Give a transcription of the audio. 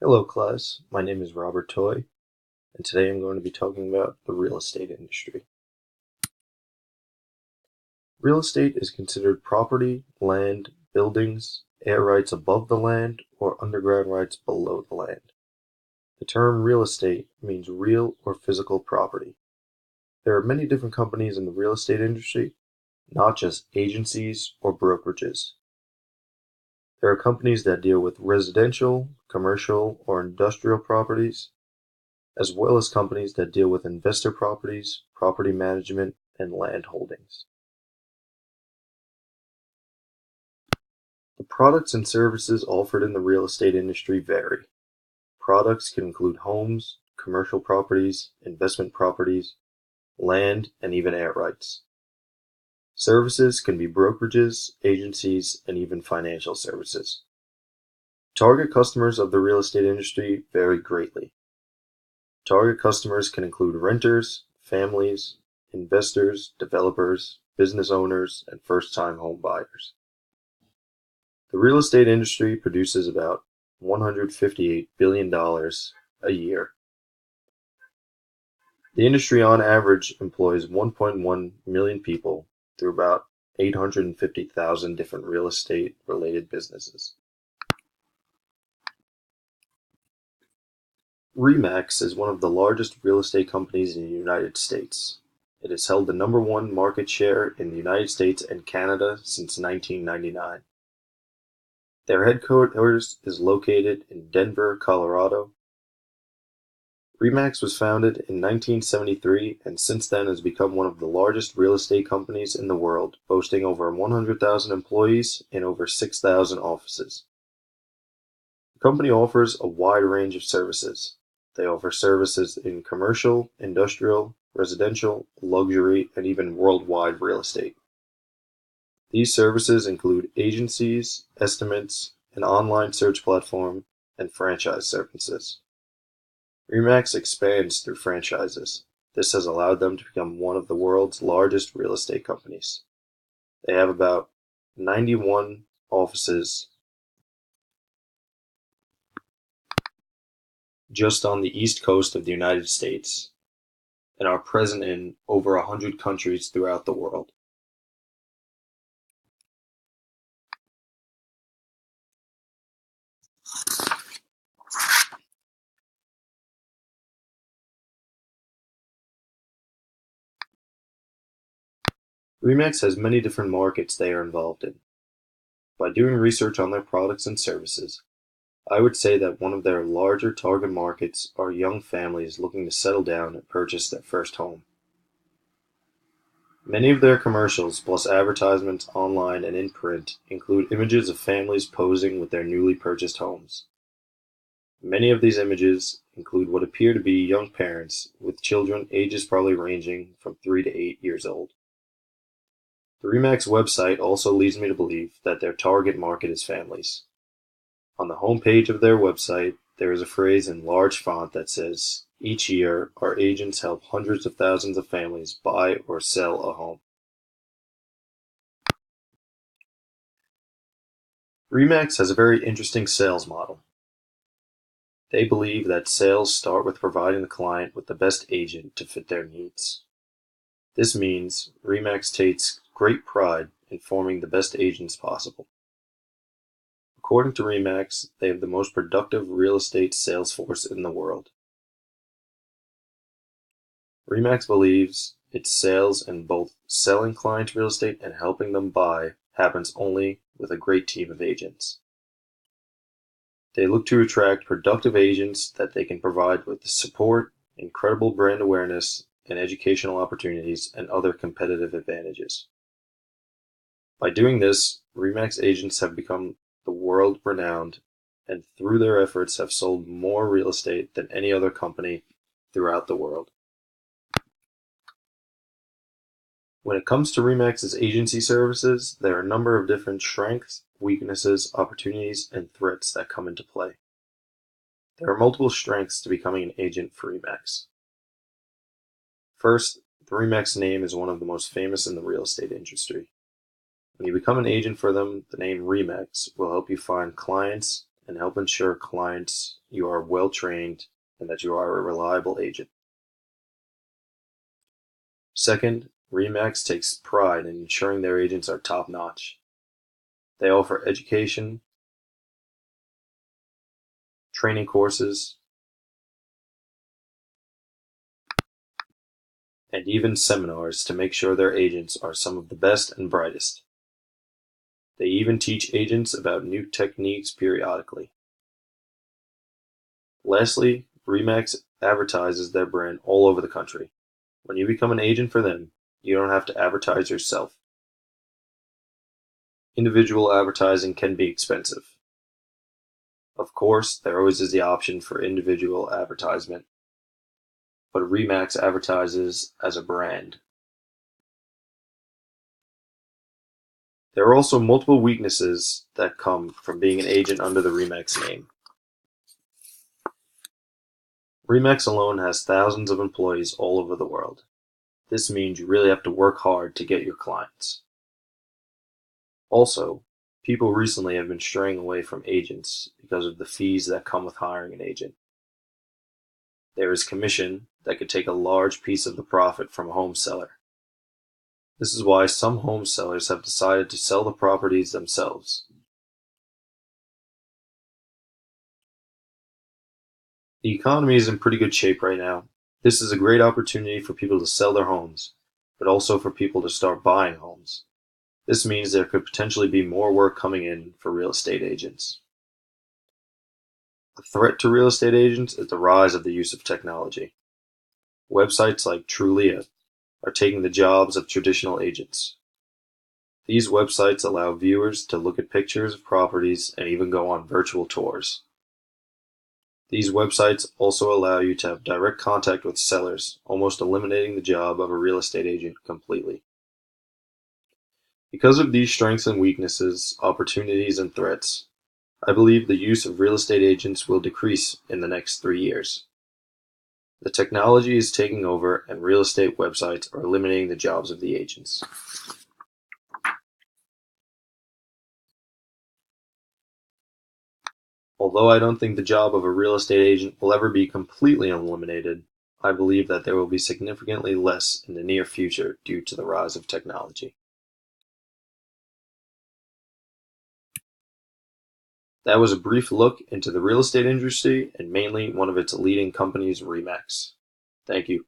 Hello class, my name is Robert Toy, and today I'm going to be talking about the real estate industry. Real estate is considered property, land, buildings, air rights above the land, or underground rights below the land. The term real estate means real or physical property. There are many different companies in the real estate industry, not just agencies or brokerages. There are companies that deal with residential, commercial, or industrial properties, as well as companies that deal with investor properties, property management, and land holdings. The products and services offered in the real estate industry vary. Products can include homes, commercial properties, investment properties, land, and even air rights. Services can be brokerages, agencies, and even financial services. Target customers of the real estate industry vary greatly. Target customers can include renters, families, investors, developers, business owners, and first-time home buyers. The real estate industry produces about $158 billion a year. The industry on average employs 1.1 million people through about 850,000 different real estate related businesses. Remax is one of the largest real estate companies in the United States. It has held the number one market share in the United States and Canada since 1999. Their headquarters is located in Denver, Colorado. Remax was founded in 1973 and since then has become one of the largest real estate companies in the world, boasting over 100,000 employees and over 6,000 offices. The company offers a wide range of services. They offer services in commercial, industrial, residential, luxury, and even worldwide real estate. These services include agencies, estimates, an online search platform, and franchise services. Remax expands through franchises. This has allowed them to become one of the world's largest real estate companies. They have about 91 offices just on the east coast of the United States and are present in over 100 countries throughout the world. Remax has many different markets they are involved in. By doing research on their products and services, I would say that one of their larger target markets are young families looking to settle down and purchase their first home. Many of their commercials, plus advertisements online and in print, include images of families posing with their newly purchased homes. Many of these images include what appear to be young parents with children ages probably ranging from 3 to 8 years old. The Remax website also leads me to believe that their target market is families. On the home page of their website, there is a phrase in large font that says, "Each year, our agents help hundreds of thousands of families buy or sell a home." Remax has a very interesting sales model. They believe that sales start with providing the client with the best agent to fit their needs. This means Remax takes great pride in forming the best agents possible. According to Remax, they have the most productive real estate sales force in the world. Remax believes its sales in both selling clients real estate and helping them buy happens only with a great team of agents. They look to attract productive agents that they can provide with the support, incredible brand awareness, and educational opportunities and other competitive advantages. By doing this, Remax agents have become the world renowned and through their efforts have sold more real estate than any other company throughout the world. When it comes to Remax's agency services, there are a number of different strengths, weaknesses, opportunities, and threats that come into play. There are multiple strengths to becoming an agent for Remax. First, the Remax name is one of the most famous in the real estate industry. When you become an agent for them, the name Remax will help you find clients and help ensure clients you are well trained and that you are a reliable agent. Second, Remax takes pride in ensuring their agents are top notch. They offer education, training courses, and even seminars to make sure their agents are some of the best and brightest. They even teach agents about new techniques periodically. Lastly, Remax advertises their brand all over the country. When you become an agent for them, you don't have to advertise yourself. Individual advertising can be expensive. Of course, there always is the option for individual advertisement, but Remax advertises as a brand. There are also multiple weaknesses that come from being an agent under the Remax name. Remax alone has thousands of employees all over the world. This means you really have to work hard to get your clients. Also, people recently have been straying away from agents because of the fees that come with hiring an agent. There is commission that could take a large piece of the profit from a home seller. This is why some home sellers have decided to sell the properties themselves. The economy is in pretty good shape right now. This is a great opportunity for people to sell their homes, but also for people to start buying homes. This means there could potentially be more work coming in for real estate agents. A threat to real estate agents is the rise of the use of technology. Websites like Trulia are taking the jobs of traditional agents. These websites allow viewers to look at pictures of properties and even go on virtual tours. These websites also allow you to have direct contact with sellers, almost eliminating the job of a real estate agent completely. Because of these strengths and weaknesses, opportunities and threats, I believe the use of real estate agents will decrease in the next 3 years. The technology is taking over and real estate websites are eliminating the jobs of the agents. Although I don't think the job of a real estate agent will ever be completely eliminated, I believe that there will be significantly less in the near future due to the rise of technology. That was a brief look into the real estate industry and mainly one of its leading companies, Remax. Thank you.